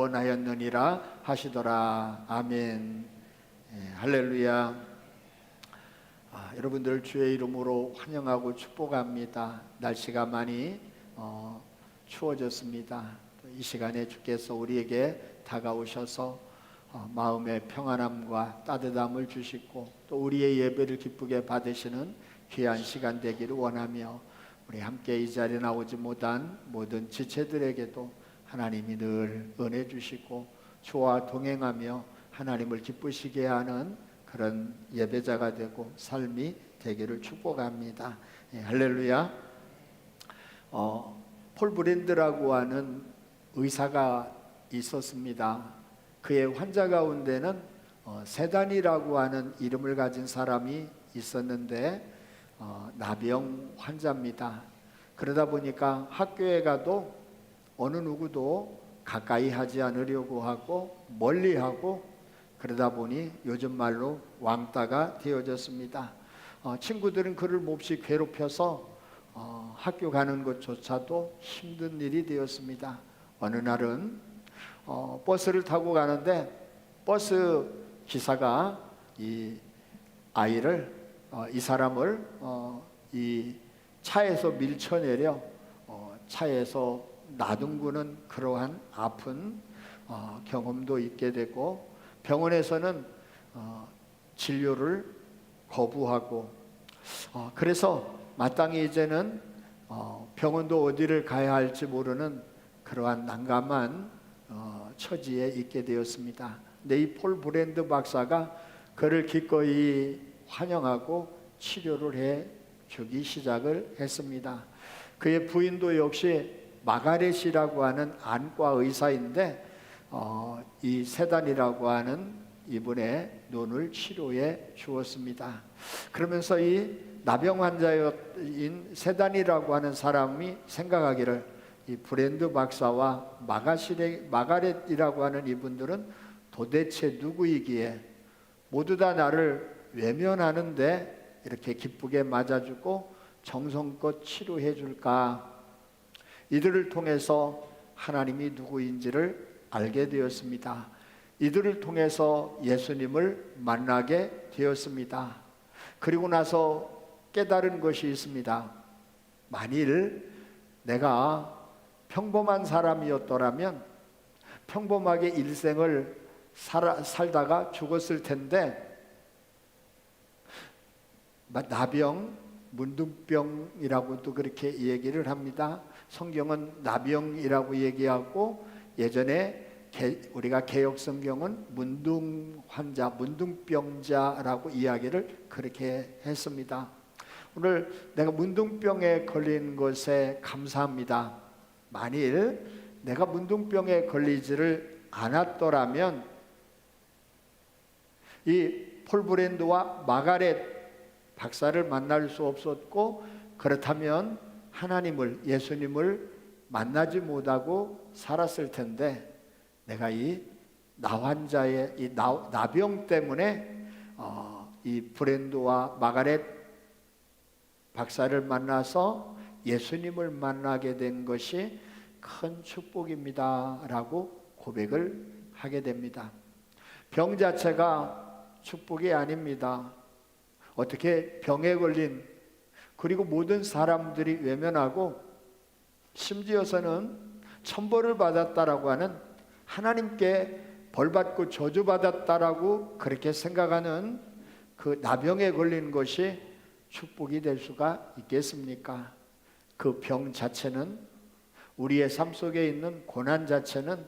원하였느니라 하시더라. 아멘. 할렐루야. 여러분들 주의 이름으로 환영하고 축복합니다. 날씨가 많이 추워졌습니다. 이 시간에 주께서 우리에게 다가오셔서 마음의 평안함과 따뜻함을 주시고 또 우리의 예배를 기쁘게 받으시는 귀한 시간 되기를 원하며 우리 함께 이 자리에 나오지 못한 모든 지체들에게도 하나님이 늘 은혜 주시고 주와 동행하며 하나님을 기쁘시게 하는 그런 예배자가 되고 삶이 되기를 축복합니다. 할렐루야. 폴 브랜드라고 하는 의사가 있었습니다. 그의 환자 가운데는 세단이라고 하는 이름을 가진 사람이 있었는데 나병 환자입니다. 그러다 보니까 학교에 가도 어느 누구도 가까이 하지 않으려고 하고 멀리하고 그러다 보니 요즘 말로 왕따가 되어졌습니다. 친구들은 그를 몹시 괴롭혀서 학교 가는 것조차도 힘든 일이 되었습니다. 어느 날은 버스를 타고 가는데 버스 기사가 이 아이를 이 사람을 이 차에서 밀쳐내려 차에서 놔둔구는 그러한 아픈 경험도 있게 되고 병원에서는 진료를 거부하고 그래서 마땅히 이제는 병원도 어디를 가야 할지 모르는 그러한 난감한 처지에 있게 되었습니다. 근데 이 폴 브랜드 박사가 그를 기꺼이 환영하고 치료를 해 주기 시작을 했습니다. 그의 부인도 역시 마가렛이라고 하는 안과 의사인데 이 세단이라고 하는 이분의 눈을 치료해 주었습니다. 그러면서 이 나병 환자인 세단이라고 하는 사람이 생각하기를 이 브랜드 박사와 마가렛이라고 하는 이분들은 도대체 누구이기에 모두 다 나를 외면하는데 이렇게 기쁘게 맞아주고 정성껏 치료해 줄까? 이들을 통해서 하나님이 누구인지를 알게 되었습니다. 이들을 통해서 예수님을 만나게 되었습니다. 그리고 나서 깨달은 것이 있습니다. 만일 내가 평범한 사람이었더라면 평범하게 일생을 살다가 죽었을 텐데 나병, 문둥병이라고도 그렇게 얘기를 합니다. 성경은 나병이라고 얘기하고 예전에 우리가 개역 성경은 문둥 환자, 문둥병자라고 이야기를 그렇게 했습니다. 오늘 내가 문둥병에 걸린 것에 감사합니다. 만일 내가 문둥병에 걸리지를 않았더라면 이 폴 브랜드와 마가렛 박사를 만날 수 없었고 그렇다면 하나님을 예수님을 만나지 못하고 살았을 텐데 내가 이 나환자의 이 나병 때문에 이 브랜드와 마가렛 박사를 만나서 예수님을 만나게 된 것이 큰 축복입니다 라고 고백을 하게 됩니다. 병 자체가 축복이 아닙니다. 어떻게 병에 걸린 그리고 모든 사람들이 외면하고 심지어서는 천벌을 받았다라고 하는 하나님께 벌받고 저주받았다라고 그렇게 생각하는 그 나병에 걸린 것이 축복이 될 수가 있겠습니까? 그 병 자체는 우리의 삶 속에 있는 고난 자체는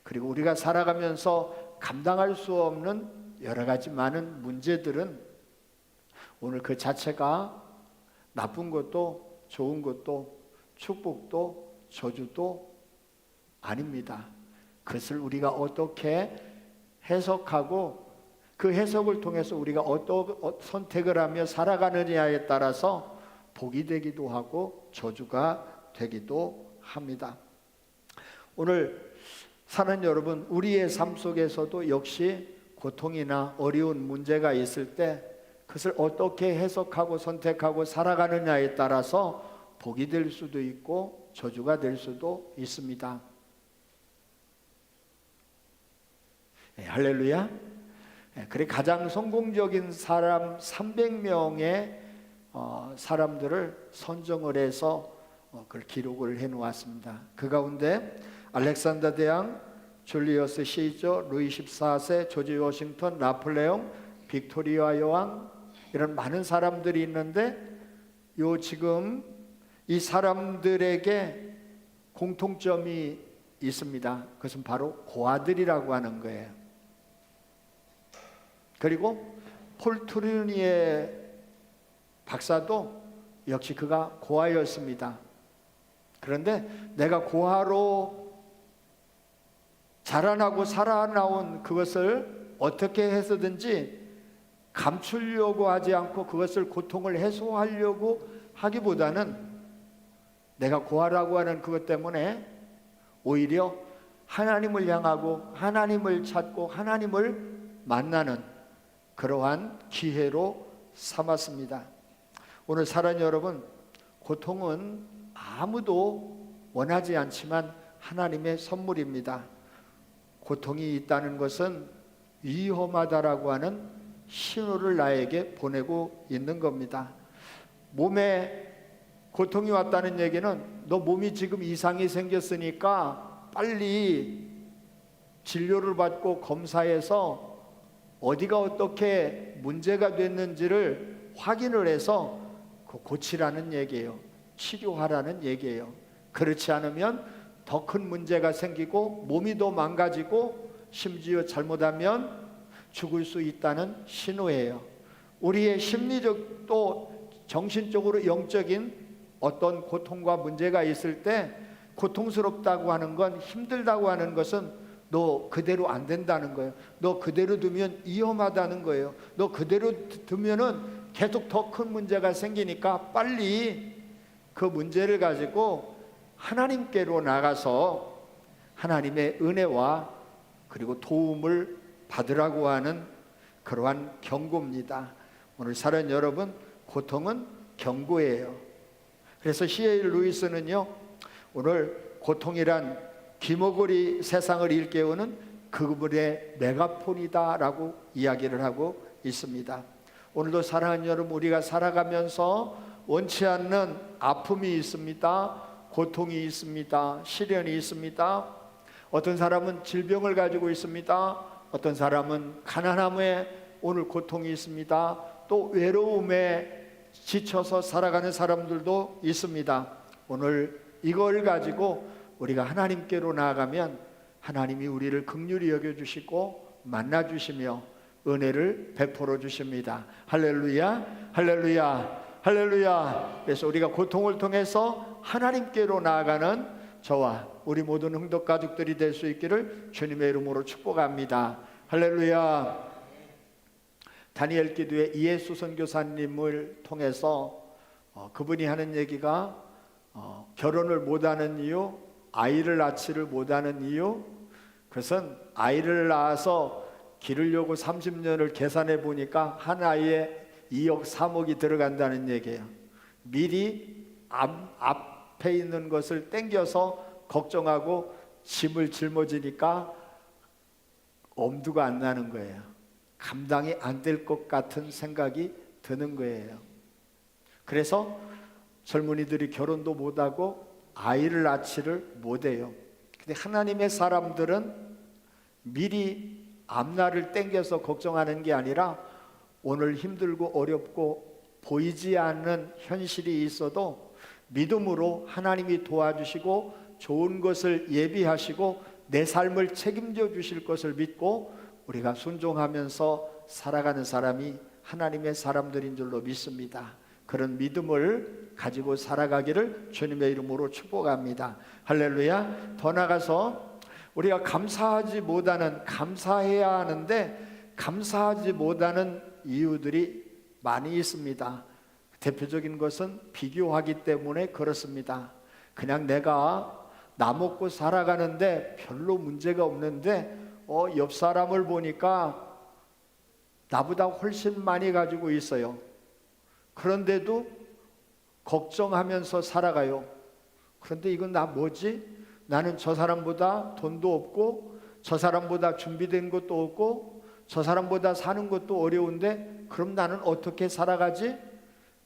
그리고 우리가 살아가면서 감당할 수 없는 여러 가지 많은 문제들은 오늘 그 자체가 나쁜 것도 좋은 것도 축복도 저주도 아닙니다. 그것을 우리가 어떻게 해석하고 그 해석을 통해서 우리가 어떤 선택을 하며 살아가느냐에 따라서 복이 되기도 하고 저주가 되기도 합니다. 오늘 사는 여러분, 우리의 삶 속에서도 역시 고통이나 어려운 문제가 있을 때 그것을 어떻게 해석하고 선택하고 살아가느냐에 따라서 복이 될 수도 있고 저주가 될 수도 있습니다. 할렐루야. 그래 가장 성공적인 사람 300명의 사람들을 선정을 해서 그걸 기록을 해 놓았습니다. 그 가운데 알렉산더 대왕, 줄리어스 시저, 루이 14세, 조지 워싱턴, 나폴레옹, 빅토리아 여왕, 이런 많은 사람들이 있는데 지금 이 사람들에게 공통점이 있습니다. 그것은 바로 고아들이라고 하는 거예요. 그리고 폴 트루니에 박사도 역시 그가 고아였습니다. 그런데 내가 고아로 자라나고 살아나온 그것을 어떻게 해서든지 감추려고 하지 않고 그것을 고통을 해소하려고 하기보다는 내가 고아라고 하는 그것 때문에 오히려 하나님을 향하고 하나님을 찾고 하나님을 만나는 그러한 기회로 삼았습니다. 오늘 사랑하는 여러분, 고통은 아무도 원하지 않지만 하나님의 선물입니다. 고통이 있다는 것은 위험하다라고 하는 신호를 나에게 보내고 있는 겁니다. 몸에 고통이 왔다는 얘기는 너 몸이 지금 이상이 생겼으니까 빨리 진료를 받고 검사해서 어디가 어떻게 문제가 됐는지를 확인을 해서 고치라는 얘기예요. 치료하라는 얘기예요. 그렇지 않으면 더 큰 문제가 생기고 몸이 더 망가지고 심지어 잘못하면 죽을 수 있다는 신호예요. 우리의 심리적 또 정신적으로 영적인 어떤 고통과 문제가 있을 때 고통스럽다고 하는 건, 힘들다고 하는 것은 너 그대로 안 된다는 거예요. 너 그대로 두면 위험하다는 거예요. 너 그대로 두면은 계속 더 큰 문제가 생기니까 빨리 그 문제를 가지고 하나님께로 나가서 하나님의 은혜와 그리고 도움을 받으라고 하는 그러한 경고입니다. 오늘 사랑하는 여러분, 고통은 경고예요. 그래서 C.S. 루이스는요, 오늘 고통이란 귀머거리 세상을 일깨우는 그분의 메가폰이다라고 이야기를 하고 있습니다. 오늘도 사랑하는 여러분, 우리가 살아가면서 원치 않는 아픔이 있습니다. 고통이 있습니다. 시련이 있습니다. 어떤 사람은 질병을 가지고 있습니다. 어떤 사람은 가난함에 오늘 고통이 있습니다. 또 외로움에 지쳐서 살아가는 사람들도 있습니다. 오늘 이걸 가지고 우리가 하나님께로 나아가면 하나님이 우리를 긍휼히 여겨주시고 만나주시며 은혜를 베풀어 주십니다. 할렐루야, 할렐루야, 할렐루야. 그래서 우리가 고통을 통해서 하나님께로 나아가는 저와 우리 모든 흥덕 가족들이 될 수 있기를 주님의 이름으로 축복합니다. 할렐루야. 다니엘 기도의 이예수 선교사님을 통해서 그분이 하는 얘기가 결혼을 못하는 이유, 아이를 낳지를 못하는 이유, 그것은 아이를 낳아서 기르려고 30년을 계산해 보니까 한 아이에 2억 3억이 들어간다는 얘기예요. 미리 앞에 있는 것을 땡겨서 걱정하고 짐을 짊어지니까 엄두가 안 나는 거예요. 감당이 안 될 것 같은 생각이 드는 거예요. 그래서 젊은이들이 결혼도 못하고 아이를 낳지를 못해요. 근데 하나님의 사람들은 미리 앞날을 땡겨서 걱정하는 게 아니라 오늘 힘들고 어렵고 보이지 않는 현실이 있어도 믿음으로 하나님이 도와주시고 좋은 것을 예비하시고 내 삶을 책임져 주실 것을 믿고 우리가 순종하면서 살아가는 사람이 하나님의 사람들인 줄로 믿습니다. 그런 믿음을 가지고 살아가기를 주님의 이름으로 축복합니다. 할렐루야. 더 나아가서 우리가 감사하지 못하는, 감사해야 하는데 감사하지 못하는 이유들이 많이 있습니다. 대표적인 것은 비교하기 때문에 그렇습니다. 그냥 내가 나 먹고 살아가는데 별로 문제가 없는데 옆 사람을 보니까 나보다 훨씬 많이 가지고 있어요. 그런데도 걱정하면서 살아가요. 그런데 이건 나 뭐지? 나는 저 사람보다 돈도 없고 저 사람보다 준비된 것도 없고 저 사람보다 사는 것도 어려운데 그럼 나는 어떻게 살아가지?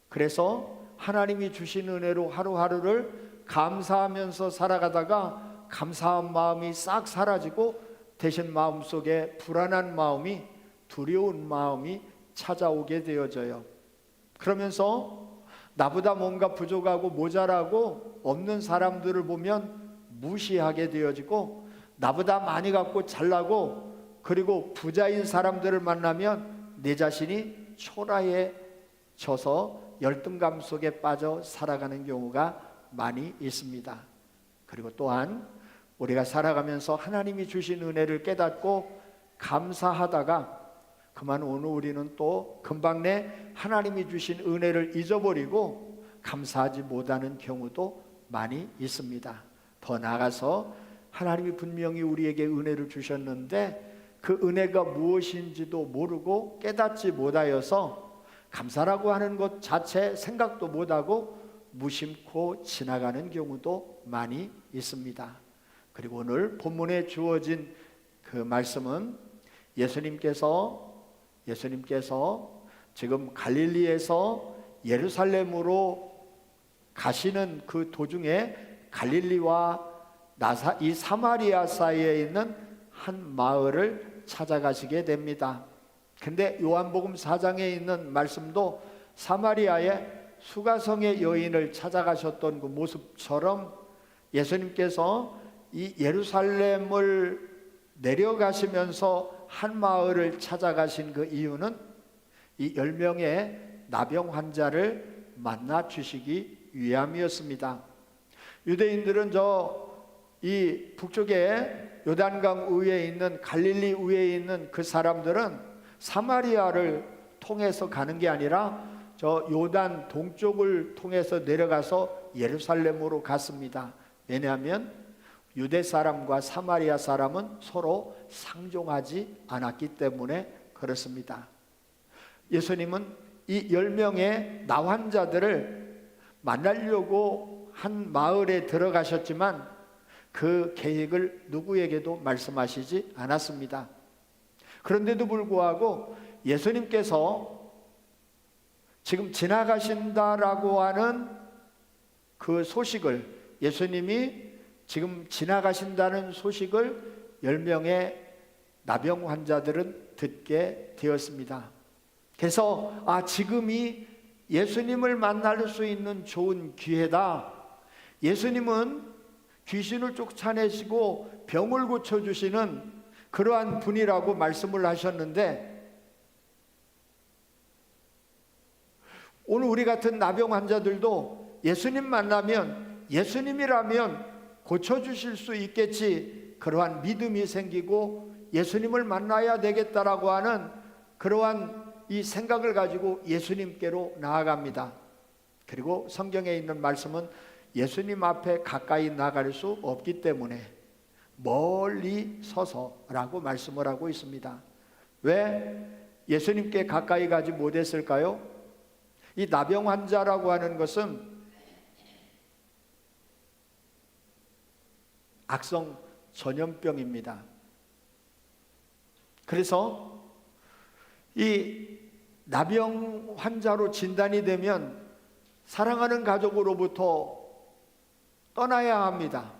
그래서 하나님이 주신 은혜로 하루하루를 감사하면서 살아가다가 감사한 마음이 싹 사라지고 대신 마음속에 불안한 마음이, 두려운 마음이 찾아오게 되어져요. 그러면서 나보다 뭔가 부족하고 모자라고 없는 사람들을 보면 무시하게 되어지고, 나보다 많이 갖고 잘나고 그리고 부자인 사람들을 만나면 내 자신이 초라해져서 열등감 속에 빠져 살아가는 경우가 많이 있습니다. 그리고 또한 우리가 살아가면서 하나님이 주신 은혜를 깨닫고 감사하다가 그만 오늘 우리는 또 금방 내 하나님이 주신 은혜를 잊어버리고 감사하지 못하는 경우도 많이 있습니다. 더 나아가서 하나님이 분명히 우리에게 은혜를 주셨는데 그 은혜가 무엇인지도 모르고 깨닫지 못하여서 감사라고 하는 것 자체 생각도 못하고 무심코 지나가는 경우도 많이 있습니다. 그리고 오늘 본문에 주어진 그 말씀은 예수님께서 지금 갈릴리에서 예루살렘으로 가시는 그 도중에 갈릴리와 이 사마리아 사이에 있는 한 마을을 찾아가시게 됩니다. 근데 요한복음 4장에 있는 말씀도 사마리아의 수가성의 여인을 찾아가셨던 그 모습처럼 예수님께서 이 예루살렘을 내려가시면서 한 마을을 찾아가신 그 이유는 이 10명의 나병 환자를 만나 주시기 위함이었습니다. 유대인들은 이 북쪽에 요단강 우회에 있는 갈릴리 우회에 있는 그 사람들은 사마리아를 통해서 가는 게 아니라 저 요단 동쪽을 통해서 내려가서 예루살렘으로 갔습니다. 왜냐하면 유대 사람과 사마리아 사람은 서로 상종하지 않았기 때문에 그렇습니다. 예수님은 이 10명의 나환자들을 만나려고 한 마을에 들어가셨지만 그 계획을 누구에게도 말씀하시지 않았습니다. 그런데도 불구하고 예수님께서 지금 지나가신다라고 하는 그 소식을, 예수님이 지금 지나가신다는 소식을 10명의 나병 환자들은 듣게 되었습니다. 그래서 지금이 예수님을 만날 수 있는 좋은 기회다. 예수님은 귀신을 쫓아내시고 병을 고쳐주시는 그러한 분이라고 말씀을 하셨는데, 오늘 우리 같은 나병 환자들도 예수님 만나면 예수님이라면 고쳐주실 수 있겠지, 그러한 믿음이 생기고 예수님을 만나야 되겠다라고 하는 그러한 이 생각을 가지고 예수님께로 나아갑니다. 그리고 성경에 있는 말씀은 예수님 앞에 가까이 나갈 수 없기 때문에 멀리 서서라고 말씀을 하고 있습니다. 왜 예수님께 가까이 가지 못했을까요? 이 나병 환자라고 하는 것은 악성 전염병입니다. 그래서 이 나병 환자로 진단이 되면 사랑하는 가족으로부터 떠나야 합니다.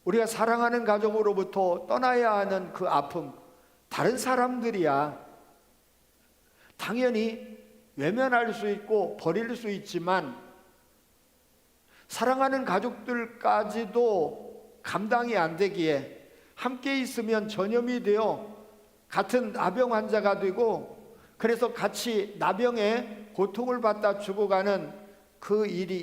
우리가 사랑하는 가족으로부터 떠나야 하는 그 아픔, 다른 사람들이야 당연히 외면할 수 있고 버릴 수 있지만 사랑하는 가족들까지도 감당이 안 되기에 함께 있으면 전염이 되어 같은 나병 환자가 되고, 그래서 같이 나병의 고통을 받다 죽어가는 그 일이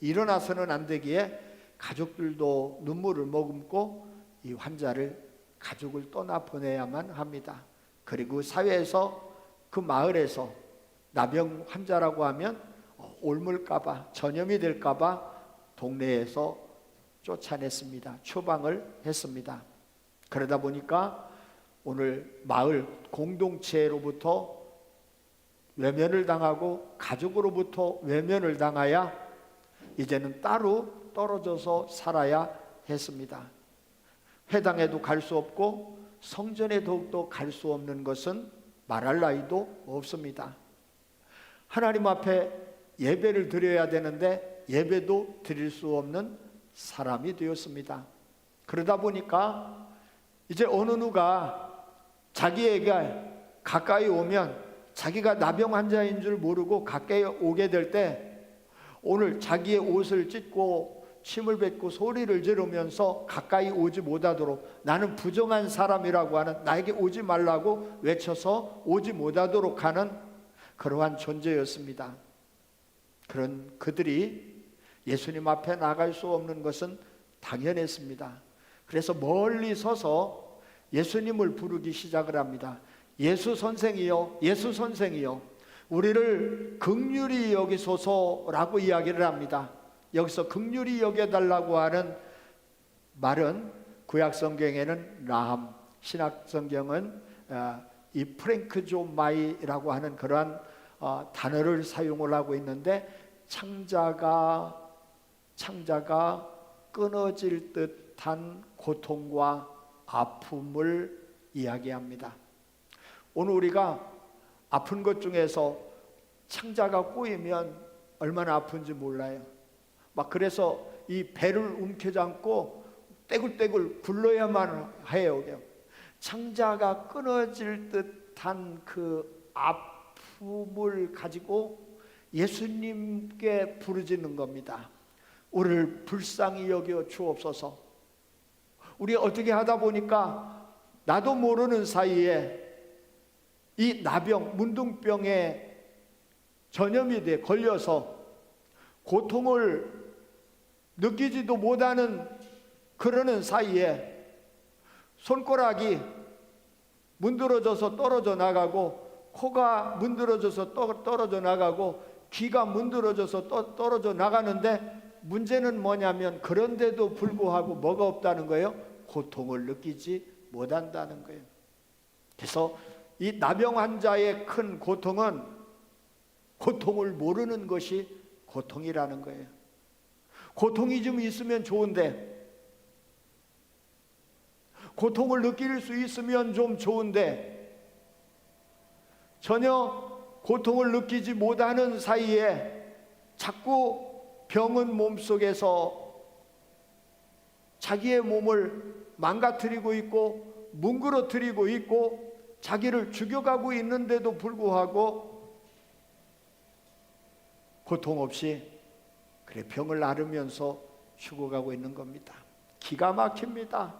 일어나서는 안 되기에 가족들도 눈물을 머금고 이 환자를, 가족을 떠나보내야만 합니다. 그리고 사회에서, 그 마을에서 나병 환자라고 하면 옮을까봐, 전염이 될까봐 동네에서 쫓아냈습니다. 추방을 했습니다. 그러다 보니까 오늘 마을 공동체로부터 외면을 당하고 가족으로부터 외면을 당하여 이제는 따로 떨어져서 살아야 했습니다. 회당에도 갈 수 없고 성전에 더욱더 갈 수 없는 것은 말할 나위도 없습니다. 하나님 앞에 예배를 드려야 되는데 예배도 드릴 수 없는 사람이 되었습니다. 그러다 보니까 이제 어느 누가 자기에게 가까이 오면 자기가 나병 환자인 줄 모르고 가까이 오게 될 때 오늘 자기의 옷을 찢고 침을 뱉고 소리를 지르면서 가까이 오지 못하도록, 나는 부정한 사람이라고 하는, 나에게 오지 말라고 외쳐서 오지 못하도록 하는 그러한 존재였습니다. 그런 그들이 예수님 앞에 나갈 수 없는 것은 당연했습니다. 그래서 멀리 서서 예수님을 부르기 시작을 합니다. 예수 선생이요, 예수 선생이요, 우리를 긍휼히 여기소서라고 이야기를 합니다. 여기서 긍휼히 여겨달라고 하는 말은 구약 성경에는 라함, 신약 성경은 이 프랭크조마이라고 하는 그러한 단어를 사용을 하고 있는데, 창자가 끊어질 듯한 고통과 아픔을 이야기합니다. 오늘 우리가 아픈 것 중에서 창자가 꼬이면 얼마나 아픈지 몰라요. 막 그래서 이 배를 움켜잡고 떼굴떼굴 굴러야만 해요. 창자가 끊어질 듯한 그 아픔을 가지고 예수님께 부르짖는 겁니다. 우리를 불쌍히 여겨 주옵소서. 우리 어떻게 하다 보니까 나도 모르는 사이에 이 나병, 문둥병에 전염이 돼 걸려서 고통을 느끼지도 못하는 그러는 사이에 손가락이 문드러져서 떨어져 나가고, 코가 문드러져서 떨어져 나가고, 귀가 문드러져서 떨어져 나가는데, 문제는 뭐냐면 그런데도 불구하고 뭐가 없다는 거예요? 고통을 느끼지 못한다는 거예요. 그래서 이 나병 환자의 큰 고통은 고통을 모르는 것이 고통이라는 거예요. 고통이 좀 있으면 좋은데, 고통을 느낄 수 있으면 좀 좋은데, 전혀 고통을 느끼지 못하는 사이에 자꾸 병은 몸속에서 자기의 몸을 망가뜨리고 있고 뭉그러뜨리고 있고 자기를 죽여가고 있는데도 불구하고 고통 없이 그래 병을 앓으면서 죽어가고 있는 겁니다. 기가 막힙니다.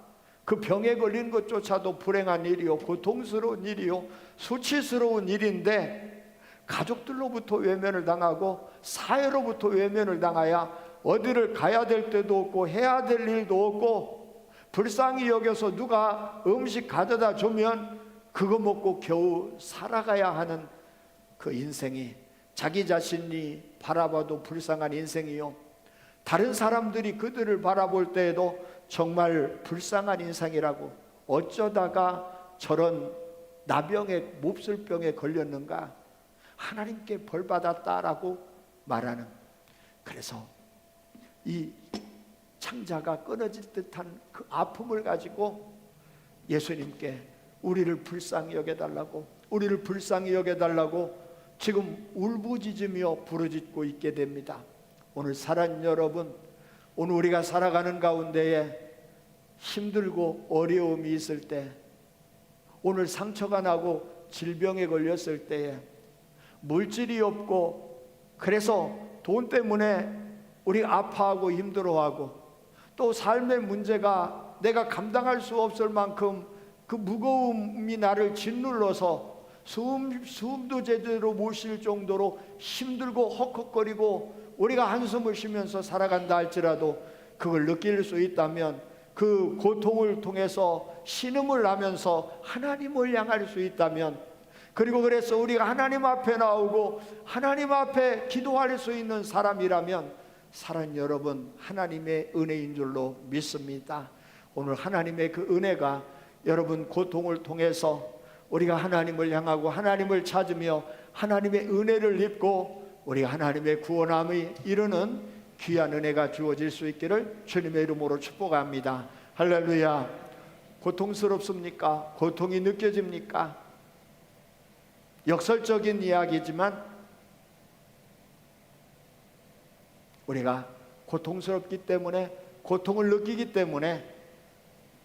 그 병에 걸린 것조차도 불행한 일이요, 고통스러운 일이요, 수치스러운 일인데 가족들로부터 외면을 당하고 사회로부터 외면을 당하여 어디를 가야 될 때도 없고 해야 될 일도 없고, 불쌍히 여겨서 누가 음식 가져다 주면 그거 먹고 겨우 살아가야 하는 그 인생이, 자기 자신이 바라봐도 불쌍한 인생이요, 다른 사람들이 그들을 바라볼 때에도 정말 불쌍한 인생이라고, 어쩌다가 저런 나병에 몹쓸병에 걸렸는가, 하나님께 벌받았다라고 말하는, 그래서 이 창자가 끊어질 듯한 그 아픔을 가지고 예수님께 우리를 불쌍히 여겨달라고, 우리를 불쌍히 여겨달라고 지금 울부짖으며 부르짖고 있게 됩니다. 오늘 사랑하는 여러분, 오늘 우리가 살아가는 가운데에 힘들고 어려움이 있을 때, 오늘 상처가 나고 질병에 걸렸을 때에, 물질이 없고 그래서 돈 때문에 우리 아파하고 힘들어하고, 또 삶의 문제가 내가 감당할 수 없을 만큼 그 무거움이 나를 짓눌러서 숨도 제대로 못 쉴 정도로 힘들고 헉헉거리고 우리가 한숨을 쉬면서 살아간다 할지라도, 그걸 느낄 수 있다면, 그 고통을 통해서 신음을 하면서 하나님을 향할 수 있다면, 그리고 그래서 우리가 하나님 앞에 나오고 하나님 앞에 기도할 수 있는 사람이라면, 사랑하는 여러분, 하나님의 은혜인 줄로 믿습니다. 오늘 하나님의 그 은혜가 여러분 고통을 통해서 우리가 하나님을 향하고 하나님을 찾으며 하나님의 은혜를 입고 우리가 하나님의 구원함이 이루는 귀한 은혜가 주어질 수 있기를 주님의 이름으로 축복합니다. 할렐루야. 고통스럽습니까? 고통이 느껴집니까? 역설적인 이야기지만 우리가 고통스럽기 때문에, 고통을 느끼기 때문에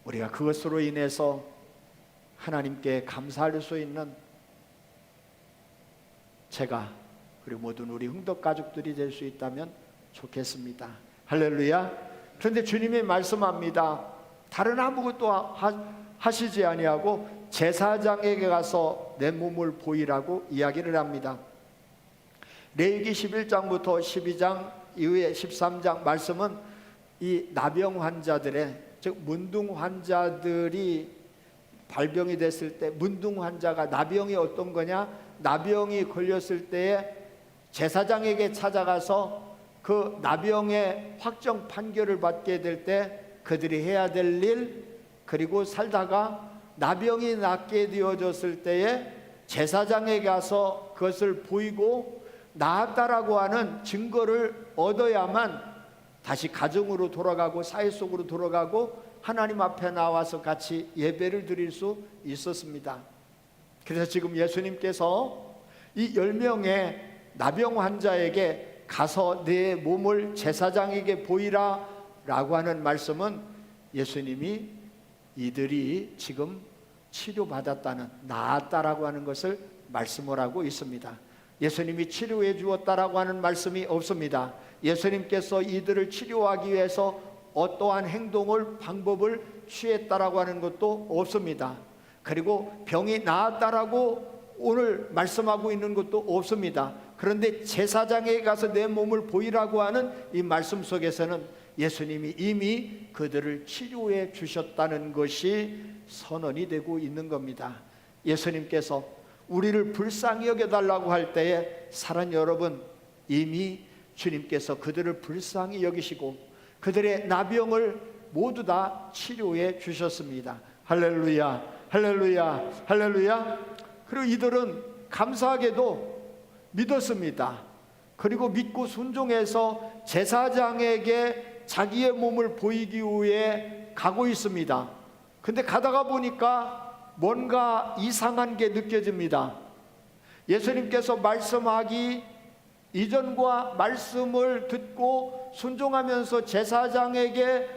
우리가 그것으로 인해서 하나님께 감사할 수 있는 제가 그리고 모든 우리 흥덕 가족들이 될 수 있다면 좋겠습니다. 할렐루야. 그런데 주님이 말씀합니다. 다른 아무것도 하시지 아니하고 제사장에게 가서 내 몸을 보이라고 이야기를 합니다. 레위기 11장부터 12장 이후에 13장 말씀은 이 나병 환자들의, 즉 문둥 환자들이 발병이 됐을 때, 문둥 환자가 나병이 어떤 거냐? 나병이 걸렸을 때에 제사장에게 찾아가서 그 나병의 확정 판결을 받게 될 때 그들이 해야 될 일, 그리고 살다가 나병이 낫게 되어졌을 때에 제사장에게 가서 그것을 보이고 나았다라고 하는 증거를 얻어야만 다시 가정으로 돌아가고 사회 속으로 돌아가고 하나님 앞에 나와서 같이 예배를 드릴 수 있었습니다. 그래서 지금 예수님께서 이 10명의 나병 환자에게 가서 내 몸을 제사장에게 보이라 라고 하는 말씀은 예수님이 이들이 지금 치료받았다는, 나았다라고 하는 것을 말씀을 하고 있습니다. 예수님이 치료해 주었다라고 하는 말씀이 없습니다. 예수님께서 이들을 치료하기 위해서 어떠한 행동을, 방법을 취했다라고 하는 것도 없습니다. 그리고 병이 나았다라고 오늘 말씀하고 있는 것도 없습니다. 그런데 제사장에게 가서 내 몸을 보이라고 하는 이 말씀 속에서는 예수님이 이미 그들을 치료해 주셨다는 것이 선언이 되고 있는 겁니다. 예수님께서 우리를 불쌍히 여겨달라고 할 때에 사랑 여러분, 이미 주님께서 그들을 불쌍히 여기시고 그들의 나병을 모두 다 치료해 주셨습니다. 할렐루야, 할렐루야, 할렐루야. 그리고 이들은 감사하게도 믿었습니다. 그리고 믿고 순종해서 제사장에게 자기의 몸을 보이기 위해 가고 있습니다. 근데 가다가 보니까 뭔가 이상한 게 느껴집니다. 예수님께서 말씀하기 이전과 말씀을 듣고 순종하면서 제사장에게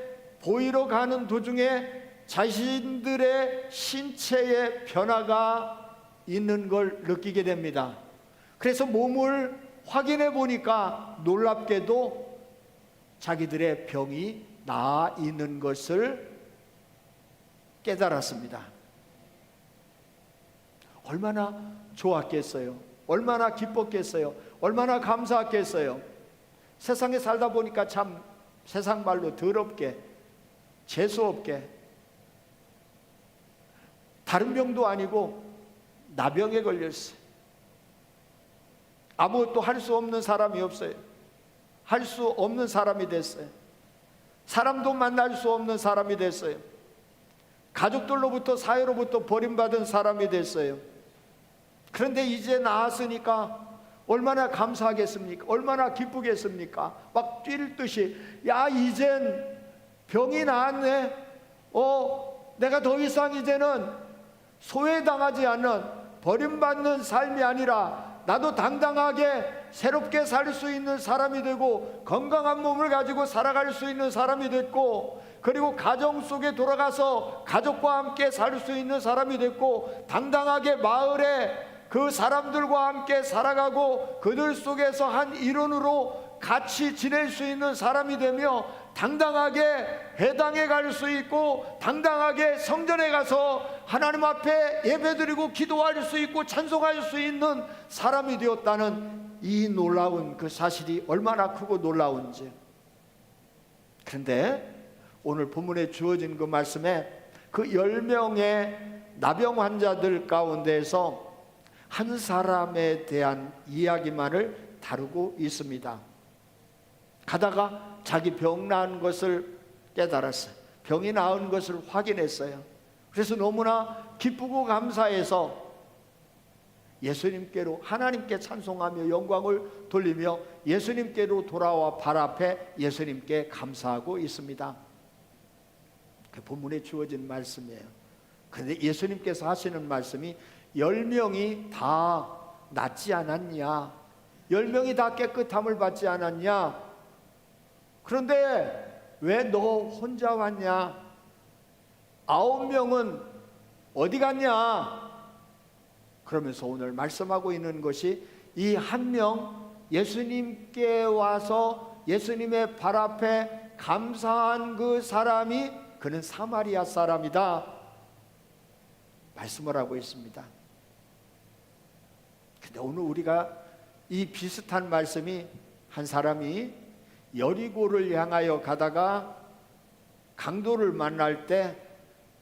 보이러 가는 도중에 자신들의 신체의 변화가 있는 걸 느끼게 됩니다. 그래서 몸을 확인해 보니까 놀랍게도 자기들의 병이 나아 있는 것을 깨달았습니다. 얼마나 좋았겠어요? 얼마나 기뻤겠어요? 얼마나 감사했겠어요? 세상에 살다 보니까 참 세상 말로 더럽게, 재수없게, 다른 병도 아니고 나병에 걸렸어요. 아무것도 할 수 없는 사람이 없어요. 할 수 없는 사람이 됐어요. 사람도 만날 수 없는 사람이 됐어요. 가족들로부터, 사회로부터 버림받은 사람이 됐어요. 그런데 이제 나았으니까 얼마나 감사하겠습니까? 얼마나 기쁘겠습니까? 막 뛸 듯이, 야, 이젠 병이 나았네. 내가 더 이상 이제는 소외당하지 않는, 버림받는 삶이 아니라 나도 당당하게 새롭게 살 수 있는 사람이 되고 건강한 몸을 가지고 살아갈 수 있는 사람이 됐고, 그리고 가정 속에 돌아가서 가족과 함께 살 수 있는 사람이 됐고, 당당하게 마을에 그 사람들과 함께 살아가고 그들 속에서 한 일원으로 같이 지낼 수 있는 사람이 되며 당당하게 회당에 갈 수 있고 당당하게 성전에 가서 하나님 앞에 예배드리고 기도할 수 있고 찬송할 수 있는 사람이 되었다는 이 놀라운 그 사실이 얼마나 크고 놀라운지. 그런데 오늘 본문에 주어진 그 말씀에 그 10명의 나병 환자들 가운데에서 한 사람에 대한 이야기만을 다루고 있습니다. 가다가 자기 병 나은 것을 깨달았어요. 병이 나은 것을 확인했어요. 그래서 너무나 기쁘고 감사해서 예수님께로, 하나님께 찬송하며 영광을 돌리며 예수님께로 돌아와 발 앞에 예수님께 감사하고 있습니다. 그 본문에 주어진 말씀이에요. 그런데 예수님께서 하시는 말씀이 10명이 다 낫지 않았냐, 10명이 다 깨끗함을 받지 않았냐, 그런데 왜 너 혼자 왔냐, 9명은 어디 갔냐. 그러면서 오늘 말씀하고 있는 것이 이 한 명, 예수님께 와서 예수님의 발 앞에 감사한 그 사람이, 그는 사마리아 사람이다 말씀을 하고 있습니다. 근데 오늘 우리가 이 비슷한 말씀이, 한 사람이 여리고를 향하여 가다가 강도를 만날 때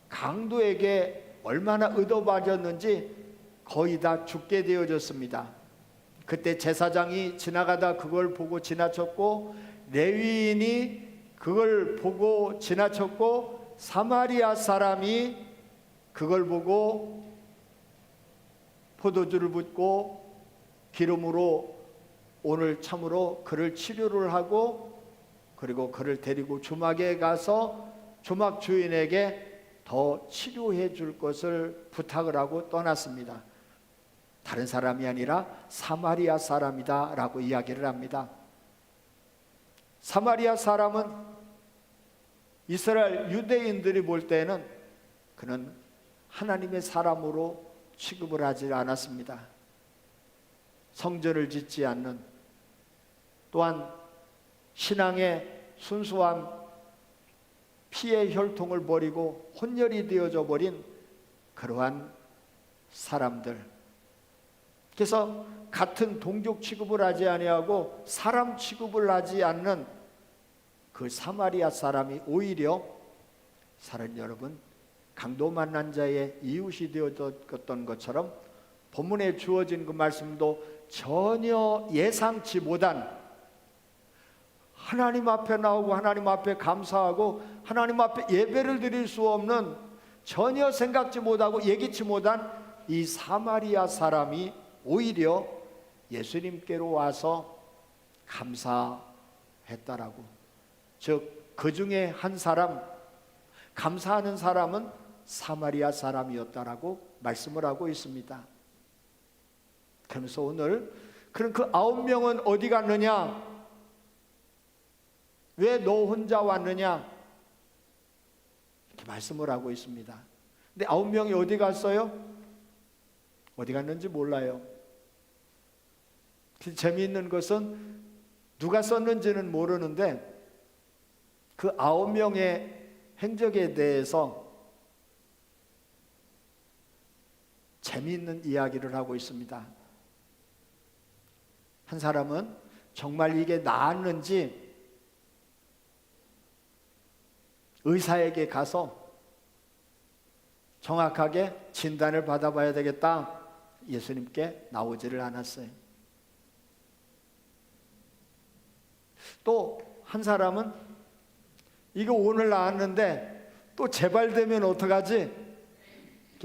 강도에게 얼마나 얻어맞았는지 거의 다 죽게 되어졌습니다. 그때 제사장이 지나가다 그걸 보고 지나쳤고, 레위인이 그걸 보고 지나쳤고, 사마리아 사람이 그걸 보고 포도주를 붓고 기름으로 오늘 참으로 그를 치료를 하고, 그리고 그를 데리고 주막에 가서 주막 주인에게 더 치료해 줄 것을 부탁을 하고 떠났습니다. 다른 사람이 아니라 사마리아 사람이다 라고 이야기를 합니다. 사마리아 사람은 이스라엘 유대인들이 볼 때는 그는 하나님의 사람으로 취급을 하지 않았습니다. 성전을 짓지 않는, 또한 신앙의 순수함, 피의 혈통을 버리고 혼혈이 되어져 버린 그러한 사람들, 그래서 같은 동족 취급을 하지 아니하고 사람 취급을 하지 않는 그 사마리아 사람이 오히려, 사랑 여러분, 강도 만난 자의 이웃이 되어졌던 것처럼 본문에 주어진 그 말씀도 전혀 예상치 못한, 하나님 앞에 나오고 하나님 앞에 감사하고 하나님 앞에 예배를 드릴 수 없는, 전혀 생각지 못하고 예기치 못한 이 사마리아 사람이 오히려 예수님께로 와서 감사했다라고. 즉 그 중에 한 사람, 감사하는 사람은 사마리아 사람이었다라고 말씀을 하고 있습니다. 그러면서 오늘 그럼 그 9명은 어디 갔느냐, 왜 너 혼자 왔느냐, 이렇게 말씀을 하고 있습니다. 근데 9명이 어디 갔어요? 어디 갔는지 몰라요. 재미있는 것은 누가 썼는지는 모르는데 그 9명의 행적에 대해서 재미있는 이야기를 하고 있습니다. 한 사람은 정말 이게 나았는지 의사에게 가서 정확하게 진단을 받아봐야 되겠다, 예수님께 나오지를 않았어요. 또 한 사람은 이거 오늘 나았는데 또 재발되면 어떡하지?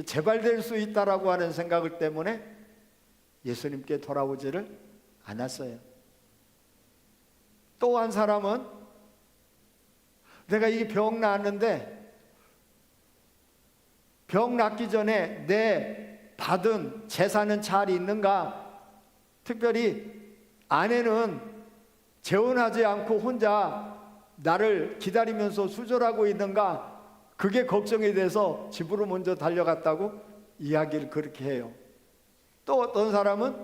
재발될 수 있다라고 하는 생각을 때문에 예수님께 돌아오지를 않았어요. 또 한 사람은 내가 이 병 나았는데 병 낫기 전에 내 받은 재산은 잘 있는가? 특별히 아내는 재혼하지 않고 혼자 나를 기다리면서 수절하고 있는가? 그게 걱정이 돼서 집으로 먼저 달려갔다고 이야기를 그렇게 해요. 또 어떤 사람은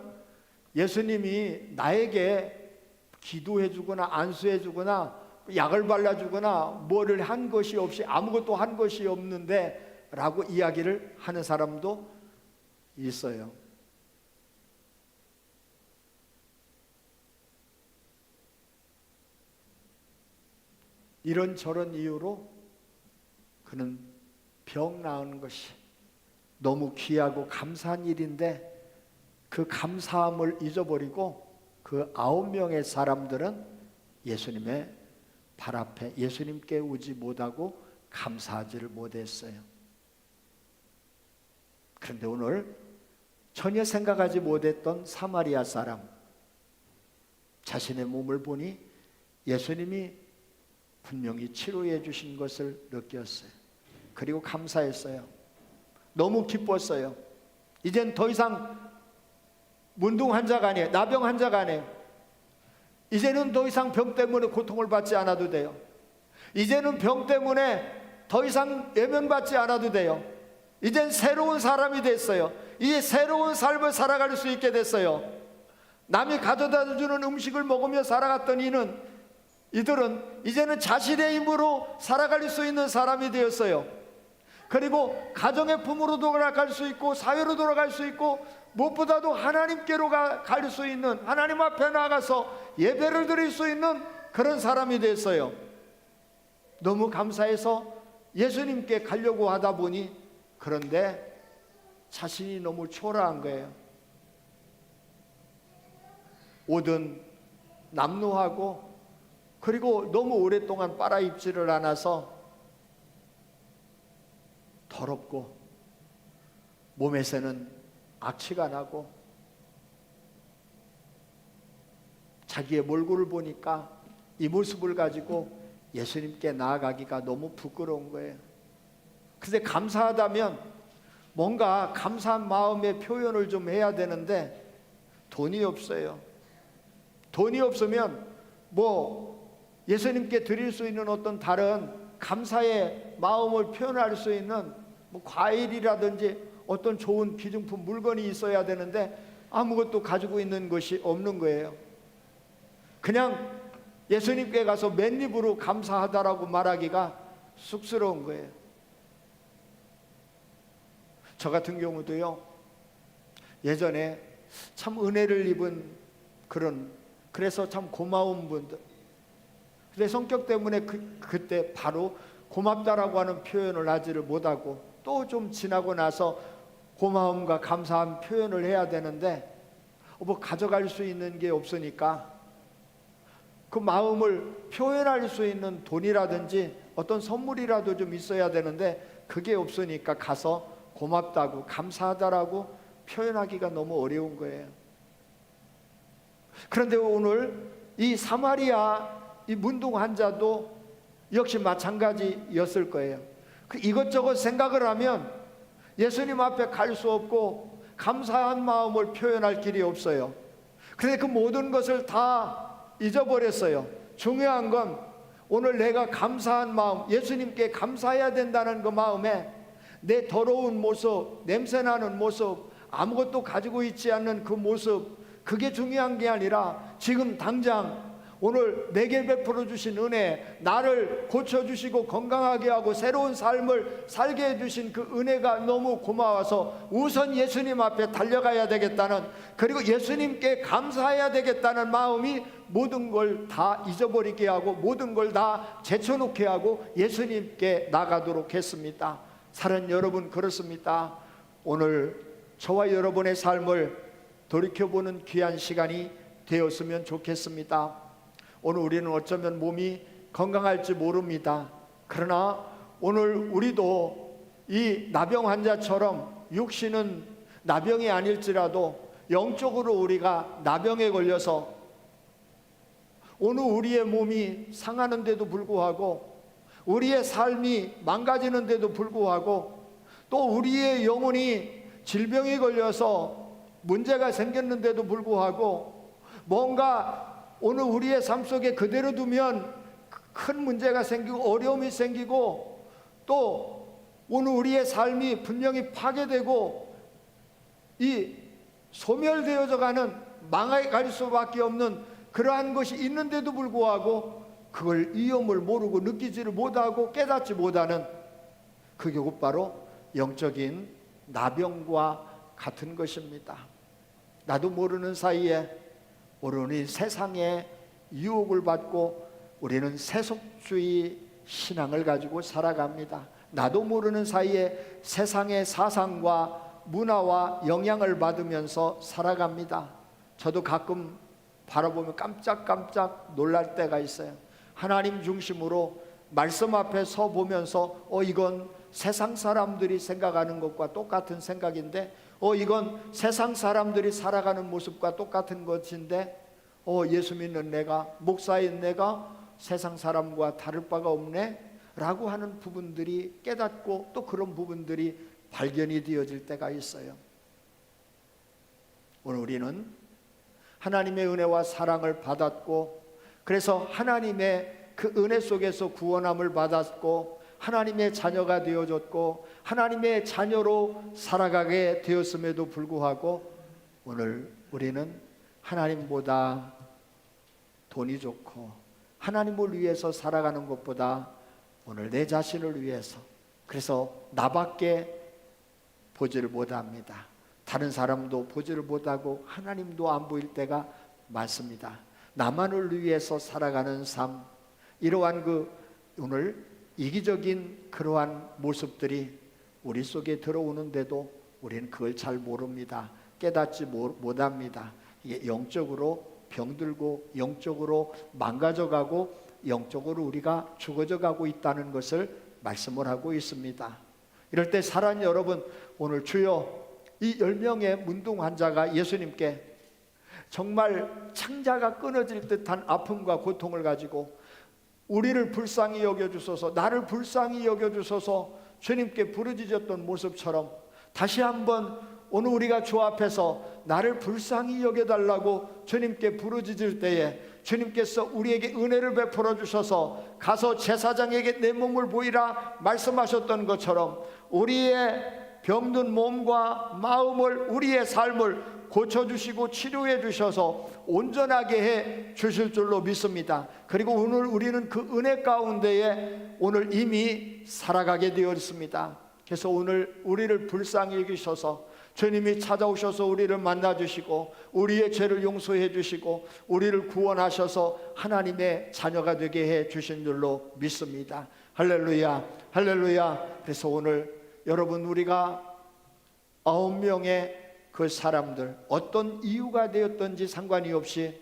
예수님이 나에게 기도해 주거나 안수해 주거나 약을 발라 주거나 뭐를 한 것이 없이, 아무것도 한 것이 없는데 라고 이야기를 하는 사람도 있어요. 이런저런 이유로 그는 병 나은 것이 너무 귀하고 감사한 일인데 그 감사함을 잊어버리고 그 9명의 사람들은 예수님의 발 앞에 예수님께 오지 못하고 감사하지를 못했어요. 그런데 오늘 전혀 생각하지 못했던 사마리아 사람, 자신의 몸을 보니 예수님이 분명히 치료해 주신 것을 느꼈어요. 그리고 감사했어요. 너무 기뻤어요. 이젠 더 이상 문둥 환자가 아니에요. 나병 환자가 아니에요. 이제는 더 이상 병 때문에 고통을 받지 않아도 돼요. 이제는 병 때문에 더 이상 외면받지 않아도 돼요. 이젠 새로운 사람이 됐어요. 이 새로운 삶을 살아갈 수 있게 됐어요. 남이 가져다 주는 음식을 먹으며 살아갔던 이들은 이제는 자신의 힘으로 살아갈 수 있는 사람이 되었어요. 그리고 가정의 품으로 돌아갈 수 있고 사회로 돌아갈 수 있고 무엇보다도 하나님께로 갈 수 있는, 하나님 앞에 나가서 예배를 드릴 수 있는 그런 사람이 됐어요. 너무 감사해서 예수님께 가려고 하다 보니, 그런데 자신이 너무 초라한 거예요. 옷은 남루하고, 그리고 너무 오랫동안 빨아입지를 않아서 더럽고, 몸에서는 악취가 나고, 자기의 몰골을 보니까 이 모습을 가지고 예수님께 나아가기가 너무 부끄러운 거예요. 근데 감사하다면 뭔가 감사한 마음의 표현을 좀 해야 되는데 돈이 없어요. 돈이 없으면 뭐 예수님께 드릴 수 있는 어떤 다른 감사의 마음을 표현할 수 있는 뭐 과일이라든지 어떤 좋은 기증품 물건이 있어야 되는데 아무것도 가지고 있는 것이 없는 거예요. 그냥 예수님께 가서 맨입으로 감사하다라고 말하기가 쑥스러운 거예요. 저 같은 경우도요, 예전에 참 은혜를 입은 그래서 참 고마운 분들, 근데 성격 때문에 그때 바로 고맙다라고 하는 표현을 하지를 못하고 또 좀 지나고 나서 고마움과 감사한 표현을 해야 되는데 뭐 가져갈 수 있는 게 없으니까 그 마음을 표현할 수 있는 돈이라든지 어떤 선물이라도 좀 있어야 되는데 그게 없으니까 가서 고맙다고 감사하다라고 표현하기가 너무 어려운 거예요. 그런데 오늘 이 사마리아 이 문둥 환자도 역시 마찬가지였을 거예요. 이것저것 생각을 하면 예수님 앞에 갈 수 없고 감사한 마음을 표현할 길이 없어요. 그런데 그 모든 것을 다 잊어버렸어요. 중요한 건 오늘 내가 감사한 마음, 예수님께 감사해야 된다는 그 마음에 내 더러운 모습, 냄새나는 모습, 아무것도 가지고 있지 않는 그 모습, 그게 중요한 게 아니라 지금 당장 오늘 내게 베풀어 주신 은혜, 나를 고쳐주시고 건강하게 하고 새로운 삶을 살게 해주신 그 은혜가 너무 고마워서 우선 예수님 앞에 달려가야 되겠다는, 그리고 예수님께 감사해야 되겠다는 마음이 모든 걸 다 잊어버리게 하고 모든 걸 다 제쳐놓게 하고 예수님께 나가도록 했습니다. 사랑하는 여러분, 그렇습니다. 오늘 저와 여러분의 삶을 돌이켜보는 귀한 시간이 되었으면 좋겠습니다. 오늘 우리는 어쩌면 몸이 건강할지 모릅니다. 그러나 오늘 우리도 이 나병 환자처럼 육신은 나병이 아닐지라도 영적으로 우리가 나병에 걸려서 오늘 우리의 몸이 상하는데도 불구하고 우리의 삶이 망가지는데도 불구하고 또 우리의 영혼이 질병에 걸려서 문제가 생겼는데도 불구하고 뭔가 오늘 우리의 삶 속에 그대로 두면 큰 문제가 생기고 어려움이 생기고 또 오늘 우리의 삶이 분명히 파괴되고 이 소멸되어져 가는 망해갈 수밖에 없는 그러한 것이 있는데도 불구하고 그걸 위험을 모르고 느끼지를 못하고 깨닫지 못하는 그게 곧바로 영적인 나병과 같은 것입니다. 나도 모르는 사이에 우리는 세상의 유혹을 받고 우리는 세속주의 신앙을 가지고 살아갑니다. 나도 모르는 사이에 세상의 사상과 문화와 영향을 받으면서 살아갑니다. 저도 가끔 바라보면 깜짝깜짝 놀랄 때가 있어요. 하나님 중심으로 말씀 앞에 서 보면서 이건 세상 사람들이 생각하는 것과 똑같은 생각인데 이건 세상 사람들이 살아가는 모습과 똑같은 것인데 예수 믿는 내가, 목사인 내가 세상 사람과 다를 바가 없네 라고 하는 부분들이 깨닫고 또 그런 부분들이 발견이 되어질 때가 있어요. 오늘 우리는 하나님의 은혜와 사랑을 받았고, 그래서 하나님의 그 은혜 속에서 구원함을 받았고, 하나님의 자녀가 되어졌고, 하나님의 자녀로 살아가게 되었음에도 불구하고 오늘 우리는 하나님보다 돈이 좋고 하나님을 위해서 살아가는 것보다 오늘 내 자신을 위해서, 그래서 나밖에 보지를 못합니다. 다른 사람도 보지를 못하고 하나님도 안 보일 때가 많습니다. 나만을 위해서 살아가는 삶, 이러한 오늘 이기적인 그러한 모습들이 우리 속에 들어오는데도 우리는 그걸 잘 모릅니다. 깨닫지 못합니다. 이게 영적으로 병들고 영적으로 망가져가고 영적으로 우리가 죽어져 가고 있다는 것을 말씀을 하고 있습니다. 이럴 때 사랑하는 여러분, 오늘 주여 이 10명의 문둥 환자가 예수님께 정말 창자가 끊어질 듯한 아픔과 고통을 가지고 우리를 불쌍히 여겨주소서, 나를 불쌍히 여겨주소서 주님께 부르짖었던 모습처럼 다시 한번 오늘 우리가 주 앞에서 나를 불쌍히 여겨달라고 주님께 부르짖을 때에 주님께서 우리에게 은혜를 베풀어 주셔서 가서 제사장에게 내 몸을 보이라 말씀하셨던 것처럼 우리의 병든 몸과 마음을, 우리의 삶을 고쳐주시고 치료해 주셔서 온전하게 해 주실 줄로 믿습니다. 그리고 오늘 우리는 그 은혜 가운데에 오늘 이미 살아가게 되었습니다. 그래서 오늘 우리를 불쌍히 여기셔서 주님이 찾아오셔서 우리를 만나주시고 우리의 죄를 용서해 주시고 우리를 구원하셔서 하나님의 자녀가 되게 해 주신 줄로 믿습니다. 할렐루야, 할렐루야. 그래서 오늘 여러분, 우리가 9명의 그 사람들, 어떤 이유가 되었던지 상관이 없이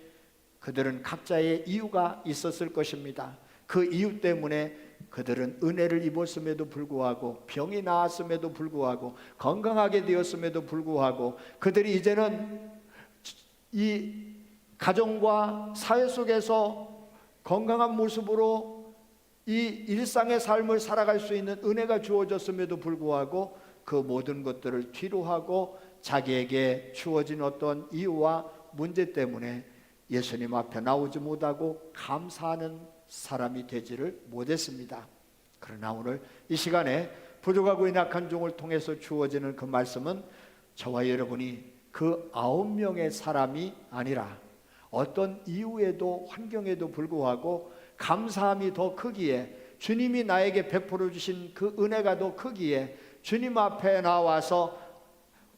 그들은 각자의 이유가 있었을 것입니다. 그 이유 때문에 그들은 은혜를 입었음에도 불구하고, 병이 나았음에도 불구하고, 건강하게 되었음에도 불구하고 그들이 이제는 이 가정과 사회 속에서 건강한 모습으로 이 일상의 삶을 살아갈 수 있는 은혜가 주어졌음에도 불구하고 그 모든 것들을 뒤로하고 자기에게 주어진 어떤 이유와 문제 때문에 예수님 앞에 나오지 못하고 감사하는 사람이 되지를 못했습니다. 그러나 오늘 이 시간에 부족하고 연약한 종을 통해서 주어지는 그 말씀은 저와 여러분이 그 9명의 사람이 아니라 어떤 이유에도 환경에도 불구하고 감사함이 더 크기에, 주님이 나에게 베풀어 주신 그 은혜가 더 크기에 주님 앞에 나와서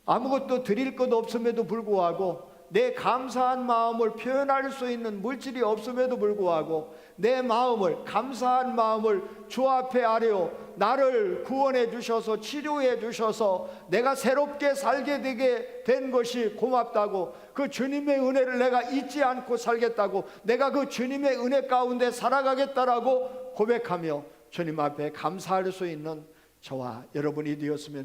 아무것도 드릴 것 없음에도 불구하고 내 감사한 마음을 표현할 수 있는 물질이 없음에도 불구하고 내 마음을, 감사한 마음을 주 앞에 아뢰어 나를 구원해 주셔서 치료해 주셔서 내가 새롭게 살게 되게 된 것이 고맙다고, 그 주님의 은혜를 내가 잊지 않고 살겠다고, 내가 그 주님의 은혜 가운데 살아가겠다라고 고백하며 주님 앞에 감사할 수 있는 저와 여러분이 되었으면 좋겠습니다.